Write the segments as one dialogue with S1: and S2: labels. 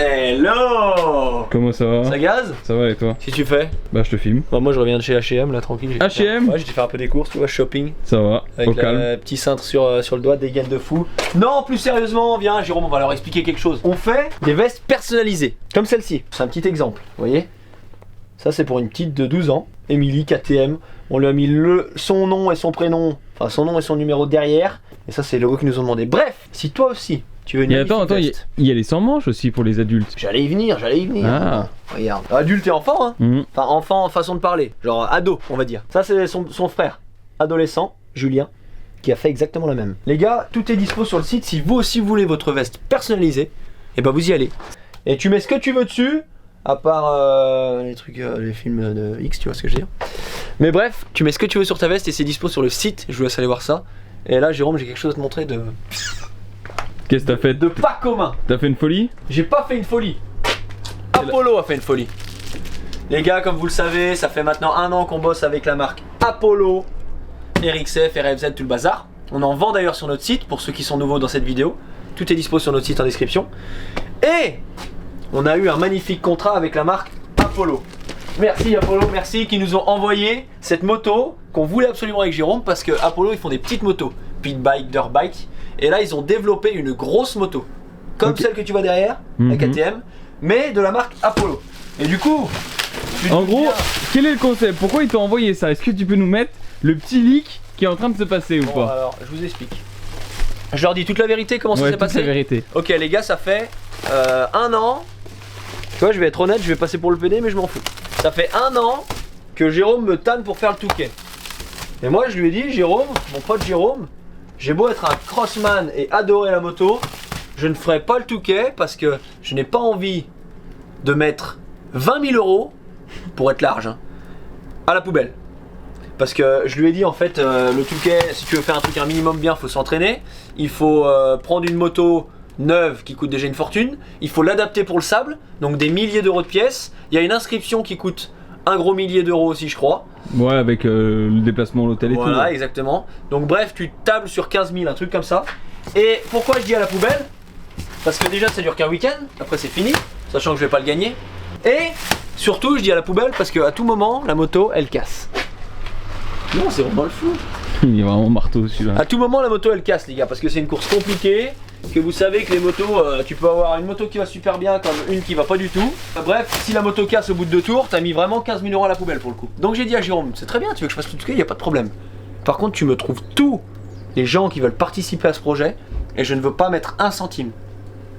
S1: Hello.
S2: Comment ça va?
S1: Ça gaze?
S2: Ça va et toi?
S1: Qu'est-ce que tu fais?
S2: Bah je te filme.
S1: Bah moi je reviens de chez H&M là tranquille.
S2: H&M?
S1: Ouais, j'ai fait un peu des courses, tu vois, shopping.
S2: Ça va,
S1: Avec
S2: au calme.
S1: le petit cintre sur le doigt, des gaines de fou. Non, plus sérieusement, viens Jérôme, on va leur expliquer quelque chose. On fait des vestes personnalisées, comme celle-ci. C'est un petit exemple, vous voyez? Ça c'est pour une petite de 12 ans, Émilie KTM. On lui a mis son nom et son prénom, enfin son nom et son numéro derrière. Et ça c'est le logo qu'ils nous ont demandé. Bref, si toi aussi tu veux une
S2: attends,
S1: veste,
S2: il y a les sans manches aussi pour les adultes.
S1: J'allais y venir.
S2: Ah.
S1: Regarde, adulte et enfant, hein.
S2: Mhm.
S1: Enfin enfant façon de parler, genre ado on va dire. Ça c'est son frère, adolescent, Julien, qui a fait exactement la même. Les gars, tout est dispo sur le site, si vous aussi voulez votre veste personnalisée, et bah vous y allez. Et tu mets ce que tu veux dessus, à part les trucs, les films de X, tu vois ce que je veux dire. Mais bref, tu mets ce que tu veux sur ta veste et c'est dispo sur le site, je vous laisse aller voir ça. Et là Jérôme, j'ai quelque chose à te montrer de
S2: Qu'est-ce que t'as fait?
S1: pas commun.
S2: T'as fait une folie?
S1: J'ai pas fait une folie. Apollo a fait une folie. Les gars, comme vous le savez, ça fait maintenant 1 an qu'on bosse avec la marque Apollo, RXF, RFZ, tout le bazar. On en vend d'ailleurs sur notre site pour ceux qui sont nouveaux dans cette vidéo. Tout est dispo sur notre site en description. Et on a eu un magnifique contrat avec la marque Apollo. Merci Apollo, merci, qui nous ont envoyé cette moto qu'on voulait absolument avec Jérôme parce que Apollo ils font des petites motos, pit bike, dirt bike. Et là ils ont développé une grosse moto, comme celle que tu vois derrière, la KTM, mais de la marque Apollo. Et du coup,
S2: en gros, quel est le concept? Pourquoi ils t'ont envoyé ça? Est-ce que tu peux nous mettre le petit leak qui est en train de se passer ou pas?
S1: Alors, je vous explique. Je leur dis toute la vérité, comment ça s'est passé?
S2: La vérité.
S1: Ok les gars, ça fait 1 an. Tu vois, je vais être honnête, je vais passer pour le PD, mais je m'en fous. Ça fait 1 an que Jérôme me tanne pour faire le Touquet. Et moi je lui ai dit, Jérôme, mon pote Jérôme, j'ai beau être un crossman et adorer la moto, je ne ferai pas le Touquet parce que je n'ai pas envie de mettre 20 000 € pour être large hein, à la poubelle. Parce que je lui ai dit en fait, le Touquet, si tu veux faire un truc un minimum bien, faut s'entraîner. Il faut prendre une moto neuve qui coûte déjà une fortune. Il faut l'adapter pour le sable, donc des milliers d'euros de pièces. Il y a une inscription qui coûte un gros millier d'euros aussi je crois.
S2: Ouais, avec le déplacement à l'hôtel et tout.
S1: Voilà, exactement. Donc bref, tu tables sur 15 000, un truc comme ça. Et pourquoi je dis à la poubelle? Parce que déjà ça dure qu'un week-end, après c'est fini, sachant que je vais pas le gagner. Et surtout je dis à la poubelle parce qu'à tout moment la moto elle casse. Non, c'est vraiment le fou.
S2: Il est vraiment marteau celui-là.
S1: À tout moment la moto elle casse les gars, parce que c'est une course compliquée. Que vous savez que les motos, tu peux avoir une moto qui va super bien comme une qui va pas du tout. Bref, si la moto casse au bout de 2 tours, t'as mis vraiment 15 000 € à la poubelle pour le coup. Donc j'ai dit à Jérôme, c'est très bien, tu veux que je fasse tout ce qu'il y a pas de problème. Par contre, tu me trouves tous les gens qui veulent participer à ce projet et je ne veux pas mettre 1 centime.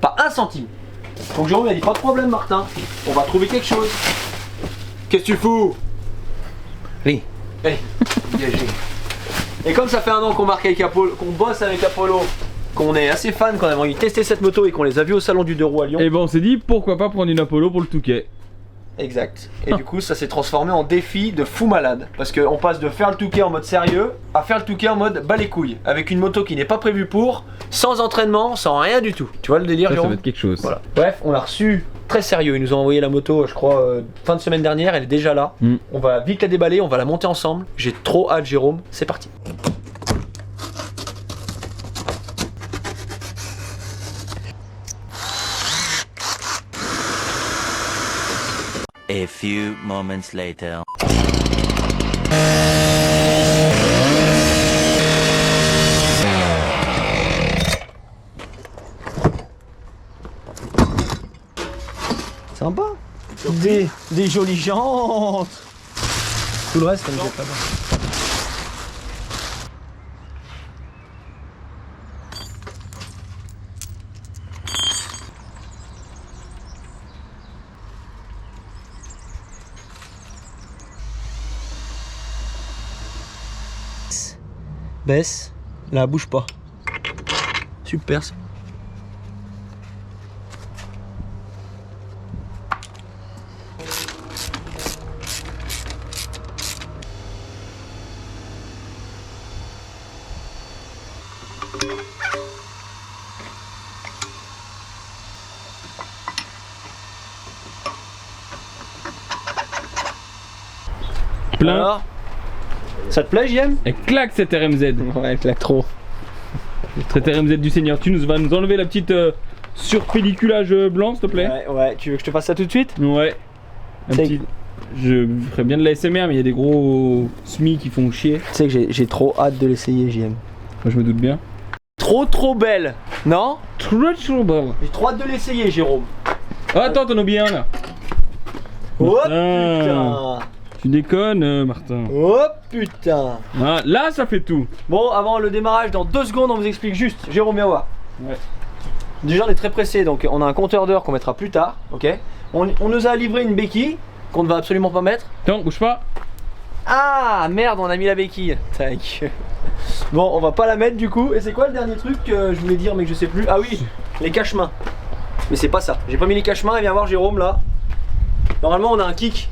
S1: Pas 1 centime. Donc Jérôme il a dit, pas de problème Martin, on va trouver quelque chose. Qu'est-ce que tu fous? Oui. Allez, dégagez. Et comme ça fait 1 an qu'on marque avec Apollo, qu'on bosse avec Apollo, qu'on est assez fan, qu'on a envie de tester cette moto et qu'on les a vus au salon du 2 roues à Lyon.
S2: Et bon, on s'est dit pourquoi pas prendre une Apollo pour le Touquet.
S1: Exact. Et du coup, ça s'est transformé en défi de fou malade. Parce qu'on passe de faire le Touquet en mode sérieux à faire le Touquet en mode bas les couilles. Avec une moto qui n'est pas prévue pour, sans entraînement, sans rien du tout. Tu vois le délire,
S2: Ça
S1: Jérôme?
S2: va être quelque chose.
S1: Voilà. Bref, on l'a reçu très sérieux. Ils nous ont envoyé la moto, je crois, fin de semaine dernière. Elle est déjà là. On va vite la déballer, on va la monter ensemble. J'ai trop hâte, Jérôme. C'est parti.
S3: A few moments later.
S1: Sympa. Des jolies jantes. Tout le reste, comme j'ai pas. Baisse, là bouge pas. Super ça.
S2: Plein.
S1: Alors, ça te plaît, JM?
S2: Elle claque cette RMZ.
S1: Ouais, elle claque trop.
S2: Cette RMZ du Seigneur. Tu vas nous enlever la petite surpelliculage blanc, s'il te plaît.
S1: Ouais, tu veux que je te fasse ça tout de suite?
S2: Ouais. Un
S1: C'est-
S2: petit... Je ferais bien de la SMR, mais il y a des gros SMI qui font chier.
S1: Tu sais que j'ai trop hâte de l'essayer, JM.
S2: Moi, je me doute bien.
S1: Trop belle, non?
S2: Trop bon.
S1: J'ai trop hâte de l'essayer, Jérôme.
S2: Oh, attends, t'en as oublié un là.
S1: Oh
S2: Martin.
S1: putain.
S2: Tu déconnes, Martin.
S1: Oh putain.
S2: Ah, là, ça fait tout.
S1: Bon, avant le démarrage, dans 2 secondes, on vous explique juste. Jérôme, viens voir.
S2: Ouais.
S1: Déjà, on est très pressé, donc on a un compteur d'heures qu'on mettra plus tard, ok? On nous a livré une béquille qu'on ne va absolument pas mettre.
S2: Attends, bouge pas.
S1: Ah merde, on a mis la béquille. Tac. Bon, on va pas la mettre du coup. Et c'est quoi le dernier truc que je voulais dire mais que je sais plus? Ah oui, les cache-mains. Mais c'est pas ça. J'ai pas mis les cache-mains. Et viens voir Jérôme là. Normalement, on a un kick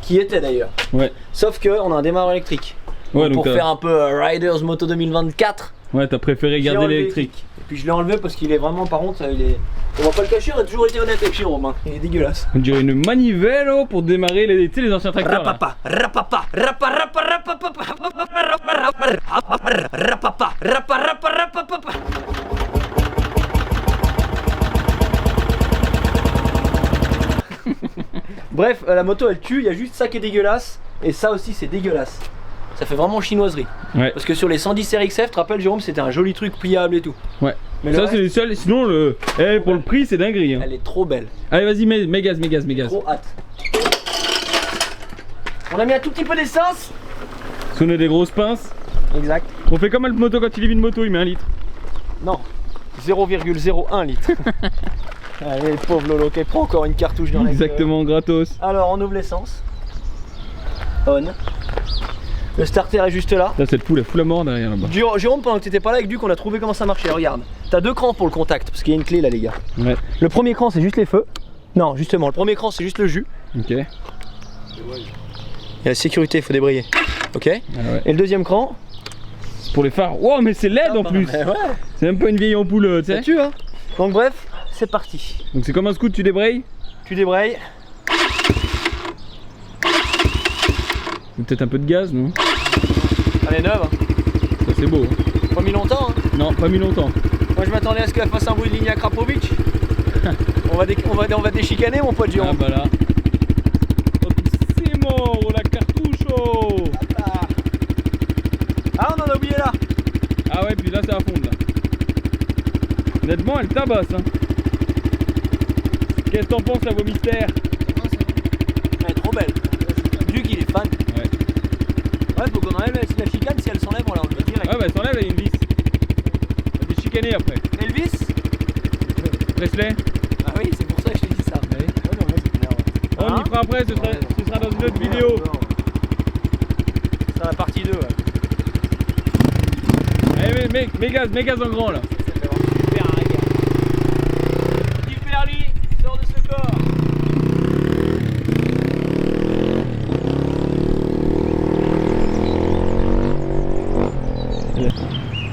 S1: qui était d'ailleurs.
S2: Ouais.
S1: Sauf que on a un démarreur électrique.
S2: Ouais,
S1: Pour
S2: donc
S1: faire un peu Riders Moto 2024.
S2: ouais, t'as préféré
S1: j'ai
S2: garder
S1: enlevé
S2: l'électrique.
S1: Et puis je l'ai enlevé parce qu'il est vraiment, par contre, il est. On va pas le cacher, on a toujours été honnête avec Jérôme. Hein. Il est dégueulasse.
S2: On dirait une manivelle oh, pour démarrer les, tu sais, les anciens tracteurs. Là.
S1: Rapapa, rapapa, rapa, rapa, rapa, rapapa, rapa, rapa. Bref, la moto elle tue, il y a juste ça qui est dégueulasse. Et ça aussi c'est dégueulasse. Ça fait vraiment chinoiserie.
S2: Ouais.
S1: Parce que sur les 110 RXF, tu te rappelles Jérôme, c'était un joli truc pliable et tout.
S2: Ouais.
S1: Mais le
S2: Ça,
S1: reste,
S2: c'est les seuls. Sinon, le. Eh, pour le prix, c'est dinguerie. Hein.
S1: elle est trop belle.
S2: Allez, vas-y, mets gaz.
S1: Trop hâte. On a mis un tout petit peu d'essence.
S2: Sonner des grosses pinces.
S1: Exact.
S2: On fait comme le moto quand il livre une moto, il met 1 litre.
S1: Non, 0,01 litre. Allez, pauvre Lolo qui prend encore une cartouche dans la gueule.
S2: Exactement, gratos.
S1: Alors, on ouvre l'essence. On. Le starter est juste là.
S2: Là, cette poule, elle fout la mort derrière là-bas.
S1: Jérôme, pendant que t'étais pas là avec Duc, on a trouvé comment ça marchait. Regarde, t'as 2 crans pour le contact parce qu'il y a une clé là, les gars.
S2: Ouais.
S1: Le premier cran, c'est juste les feux. Non, justement, le premier cran, c'est juste le jus.
S2: Ok.
S1: Et la sécurité, il faut débrayer. Ok.
S2: Ah ouais.
S1: Et le deuxième cran.
S2: C'est pour les phares. Wow, mais c'est LED en plus.
S1: Ouais,
S2: C'est même pas une vieille ampoule, tu
S1: ça
S2: sais.
S1: tue, hein. Donc, bref, c'est parti.
S2: Donc, c'est comme un scoot, tu débrayes.
S1: Tu débrayes.
S2: Peut-être un peu de gaz, non?
S1: Elle est neuve.
S2: Ça, c'est beau. Hein.
S1: Pas mis longtemps. Hein.
S2: Non, pas mis longtemps.
S1: Moi, je m'attendais à ce qu'elle fasse un bruit de ligne à Krapovic. on va déchicaner, mon pote
S2: Ah
S1: Jérôme.
S2: bah là. Oh, la cartouche.
S1: Ah, on en a oublié là.
S2: Ah ouais, puis là, c'est à fond là. Honnêtement, elle tabasse. Hein. Qu'est-ce que t'en penses, la vos mystère?
S1: Elle est trop belle. Duc, il est fan.
S2: Ouais.
S1: Ouais, faut qu'on enlève la chicane. Si elle s'enlève, on l'enlève direct.
S2: Ouais, bah, elle s'enlève, elle a une vis. Elle est chicanée après.
S1: Elvis.
S2: Presley.
S1: Ah oui, c'est pour ça que je t'ai dit ça.
S2: Ouais. On
S1: Hein
S2: y fera après, ce sera dans une autre vidéo.
S1: C'est la partie 2. Ouais.
S2: Allez, mets gaz en grand là.
S1: Ça fait vraiment super un régal. Yves Perly, sors de ce corps.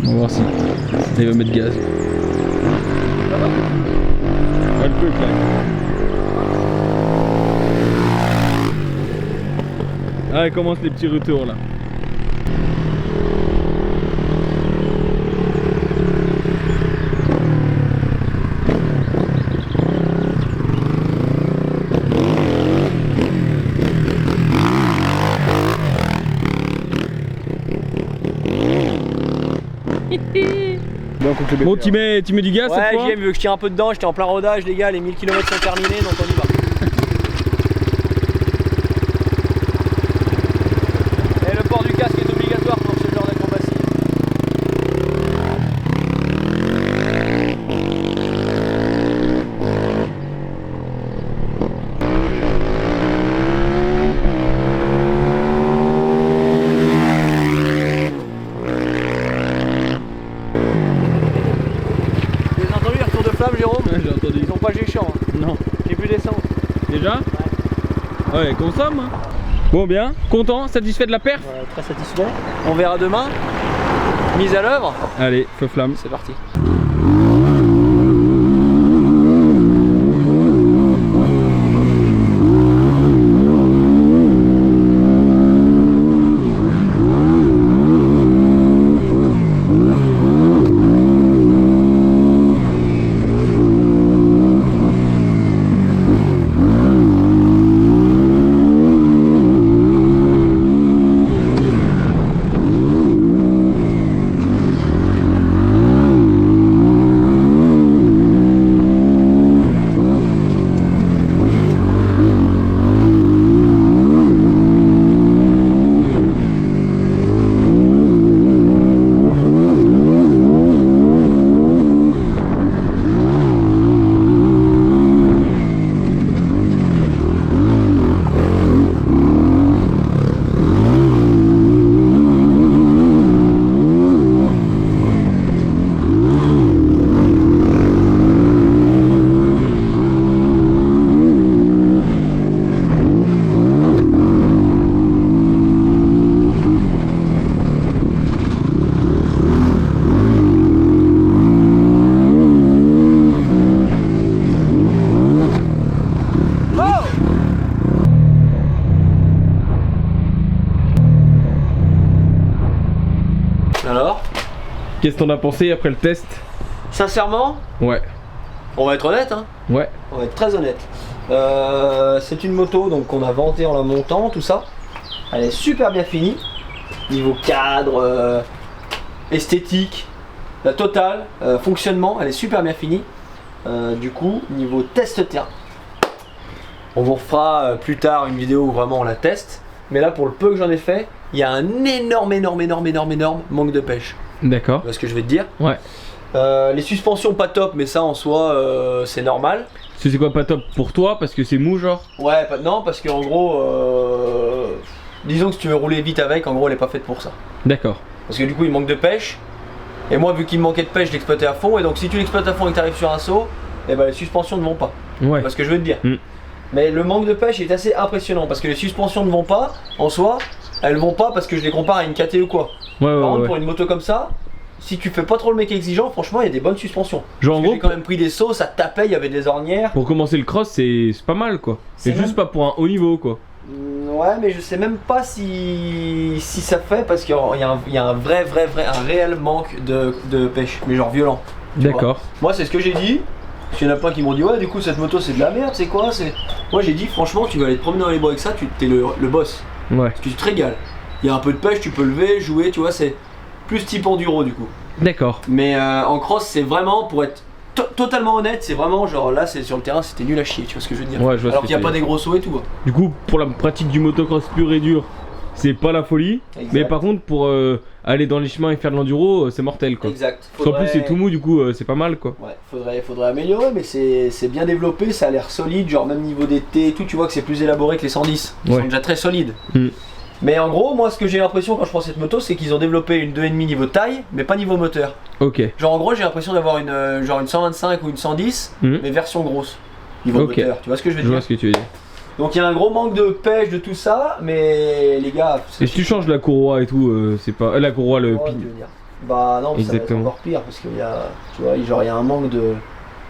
S2: On va voir si il va mettre gaz. Ouais, le feu, claque. Ah, il commence les petits retours là. Bon, tu mets du gaz cette fois?
S1: Ouais, JM veut que je tire un peu dedans. J'étais en plein rodage, les gars. Les 1000 km sont terminés, donc on y va. Et le port du casque est obligatoire pour ce genre d'acrobatie. Vous avez entendu les retours de flamme, Jérôme?
S2: Ouais, j'ai entendu.
S1: Ils sont pas géchants. Hein.
S2: Non.
S1: J'ai plus d'essence.
S2: Déjà? Ouais, consomme. Hein. Bon, bien. Content, satisfait de la perf?
S1: Voilà, très satisfait. On verra demain. Mise à l'œuvre.
S2: Allez, feu flamme.
S1: C'est parti.
S2: Qu'est-ce que t'en as pensé après le test?
S1: Sincèrement,
S2: Ouais.
S1: on va être honnête, hein.
S2: Ouais.
S1: On va être très honnête. C'est une moto donc qu'on a vantée en la montant, tout ça. Elle est super bien finie. Niveau cadre, esthétique, la totale, fonctionnement, elle est super bien finie. Du coup, niveau test terrain, on vous refera plus tard une vidéo où vraiment on la teste. Mais là, pour le peu que j'en ai fait, il y a un énorme manque de pêche.
S2: D'accord.
S1: Tu vois ce que je vais te dire?
S2: Ouais.
S1: Les suspensions pas top, mais ça en soi, c'est normal.
S2: C'est quoi pas top pour toi parce que c'est mou genre?
S1: Ouais, non, parce qu'en gros, disons que si tu veux rouler vite avec, en gros, elle est pas faite pour ça.
S2: D'accord.
S1: Parce que du coup, il manque de pêche. Et moi, vu qu'il me manquait de pêche, je l'exploitais à fond. Et donc, si tu l'exploites à fond et que tu arrives sur un saut, et ben les suspensions ne vont pas.
S2: Ouais.
S1: Tu vois ce que je veux te dire.
S2: Mm.
S1: Mais le manque de pêche est assez impressionnant parce que les suspensions ne vont pas en soi. Elles vont pas parce que je les compare à une KT ou quoi.
S2: Ouais,
S1: Par contre,
S2: ouais.
S1: pour une moto comme ça, si tu fais pas trop le mec exigeant, franchement, il y a des bonnes suspensions.
S2: Genre en
S1: Parce que
S2: gros,
S1: j'ai quand même pris des sauts, ça tapait, il y avait des ornières.
S2: pour commencer le cross, c'est pas mal quoi. C'est
S1: C'est
S2: juste
S1: même-
S2: pas pour un haut niveau quoi.
S1: Ouais, mais je sais même pas si ça fait parce qu'il y a un réel manque de pêche, mais genre violent. tu vois.
S2: D'accord.
S1: Moi, c'est ce que j'ai dit. Parce qu'il y en a plein qui m'ont dit, ouais, du coup, cette moto c'est de la merde, c'est quoi? Moi, j'ai dit, franchement, tu vas aller te promener dans les bois avec ça, t'es le boss.
S2: Ouais.
S1: Tu te régales. Il y a un peu de pêche, tu peux lever, jouer, tu vois, c'est plus type enduro du coup.
S2: D'accord.
S1: Mais en cross, c'est vraiment, pour être totalement honnête, c'est vraiment genre là, c'est sur le terrain, c'était nul à chier, tu vois ce que je veux dire?
S2: Ouais, je vois ce
S1: Alors
S2: que
S1: qu'il n'y a
S2: tu
S1: pas
S2: veux
S1: des gros sauts et tout. hein.
S2: Du coup, pour la pratique du motocross pur et dur, c'est pas la folie.
S1: Exact.
S2: Mais par contre, pour aller dans les chemins et faire de l'enduro, c'est mortel quoi.
S1: Exact.
S2: Parce qu'en plus, c'est tout mou, du coup, c'est pas mal quoi.
S1: Ouais, faudrait améliorer, mais c'est bien développé, ça a l'air solide, genre même niveau des T et tout, tu vois que c'est plus élaboré que les 110. Ils
S2: Ouais.
S1: sont déjà très solides.
S2: Mm.
S1: Mais en gros, moi ce que j'ai l'impression quand je prends cette moto, c'est qu'ils ont développé une 2,5 niveau taille, mais pas niveau moteur.
S2: Ok.
S1: Genre en gros, j'ai l'impression d'avoir une 125 ou une 110,
S2: Mm.
S1: mais version grosse. Niveau
S2: Ok.
S1: moteur, tu vois ce que je veux
S2: Je
S1: dire?
S2: vois ce que tu veux dire.
S1: Donc il y a un gros manque de pêche, de tout ça, mais les gars...
S2: Et si tu changes la courroie et tout, c'est pas. La courroie, le
S1: Oh,
S2: pin.
S1: tu veux dire. Bah non, mais ça va être
S2: Exactement.
S1: encore pire, parce qu'il y a... Tu vois, genre il y a un manque de...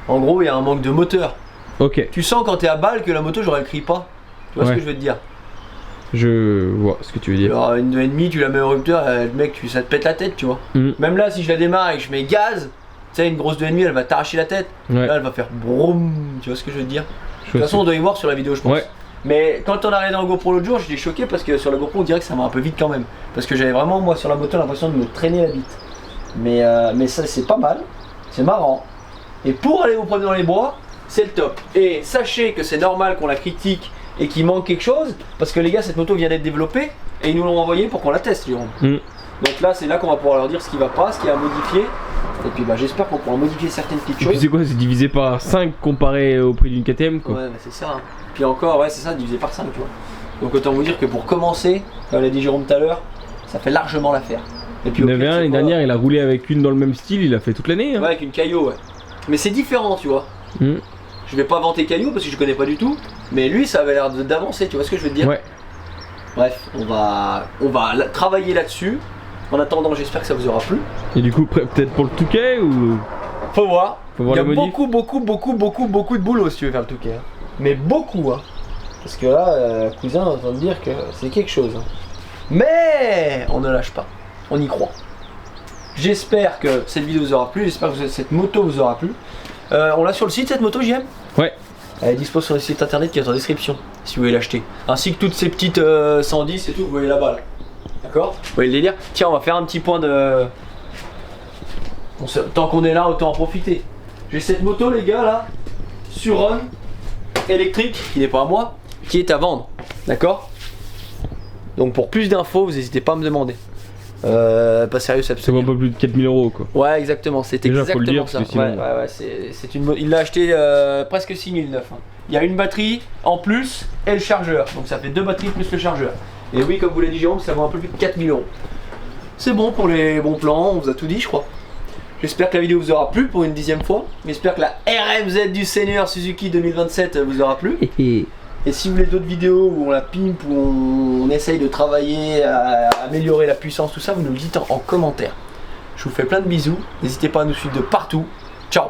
S1: En gros, il y a un manque de moteur.
S2: Ok.
S1: Tu sens quand t'es à balle que la moto, genre elle crie pas. Tu vois ce
S2: Ouais.
S1: que je veux te dire?
S2: Je vois ce que tu veux dire.
S1: Alors une 2,5, tu la mets au rupteur, mec, ça te pète la tête, tu vois.
S2: Mm.
S1: Même là, si je la démarre et que je mets gaz, tu sais, une grosse 2,5, elle va t'arracher la tête.
S2: Ouais.
S1: Là, elle va faire broum. Tu vois ce que je veux te dire?
S2: Je
S1: De
S2: vois
S1: toute façon, on
S2: ce
S1: doit y voir sur la vidéo, je pense.
S2: Ouais.
S1: Mais quand on a regardé dans le GoPro l'autre jour, j'étais choqué parce que sur la GoPro, on dirait que ça va un peu vite quand même. Parce que j'avais vraiment, moi, sur la moto, l'impression de me traîner la bite. Mais ça, c'est pas mal. C'est marrant. Et pour aller vous promener dans les bois, c'est le top. Et sachez que c'est normal qu'on la critique et qu'il manque quelque chose. Parce que les gars, cette moto vient d'être développée et ils nous l'ont envoyée pour qu'on la teste, Jérôme.
S2: Mm.
S1: Donc là, c'est là qu'on va pouvoir leur dire ce qui va pas, ce qui est à modifier. Et puis bah, j'espère qu'on pourra modifier certaines petites
S2: Et puis
S1: choses.
S2: c'est quoi? C'est divisé par 5 comparé au prix d'une KTM quoi.
S1: Ouais, mais c'est ça. hein. Puis encore, ouais, c'est ça, divisé par 5, tu vois. Donc autant vous dire que pour commencer, comme l'a dit Jérôme tout à l'heure, ça fait largement l'affaire. Et puis
S2: Il y en
S1: au
S2: avait
S1: pire,
S2: un
S1: c'est
S2: l'année
S1: quoi
S2: dernière, il a roulé avec une dans le même style, il a fait toute l'année. Hein.
S1: Ouais, avec une Caillot, ouais. Mais c'est différent, tu vois.
S2: Mm.
S1: Je vais pas vanter Caillot parce que je connais pas du tout. Mais lui, ça avait l'air d'avancer, tu vois ce que je veux te dire?
S2: Ouais.
S1: Bref, on va travailler là-dessus. En attendant, j'espère que ça vous aura plu.
S2: Et du coup, peut-être pour le Touquet ou.
S1: Faut voir.
S2: Faut voir
S1: Il y a
S2: les modifs.
S1: beaucoup de boulot si tu veux faire le Touquet. hein. Mais beaucoup, hein. Parce que là, cousin, on entend me dire que c'est quelque chose. hein. Mais on ne lâche pas. On y croit. J'espère que cette vidéo vous aura plu. J'espère que cette moto vous aura plu. On l'a sur le site, cette moto, JM?
S2: Ouais.
S1: Elle est dispo sur le site internet qui est en description si vous voulez l'acheter. Ainsi que toutes ces petites 110 et tout, vous voyez là-bas. Là. D'accord? Vous voyez le délire? Tiens, on va faire un petit point de. Tant qu'on est là, autant en profiter. J'ai cette moto, les gars, là, Suron électrique, qui n'est pas à moi, qui est à vendre. D'accord? Donc pour plus d'infos, vous n'hésitez pas à me demander. Pas sérieux, c'est
S2: Ça vaut
S1: absolument.
S2: un peu plus de 4000 € quoi.
S1: Ouais, exactement, c'est
S2: Déjà, faut le
S1: exactement
S2: dire,
S1: ça.
S2: parce que sinon-
S1: Ouais, c'est une il l'a acheté presque 6009. hein. Il y a une batterie en plus et le chargeur. Donc ça fait deux batteries plus le chargeur. Et oui, comme vous l'a dit Jérôme, ça vaut un peu plus de 4000 €. C'est bon pour les bons plans, on vous a tout dit, je crois. J'espère que la vidéo vous aura plu pour une 10e fois. J'espère que la RMZ du Seigneur Suzuki 2027 vous aura plu. Et si vous voulez d'autres vidéos où on la pimpe, où on essaye de travailler à améliorer la puissance, tout ça, vous nous le dites en commentaire. Je vous fais plein de bisous. N'hésitez pas à nous suivre de partout. Ciao!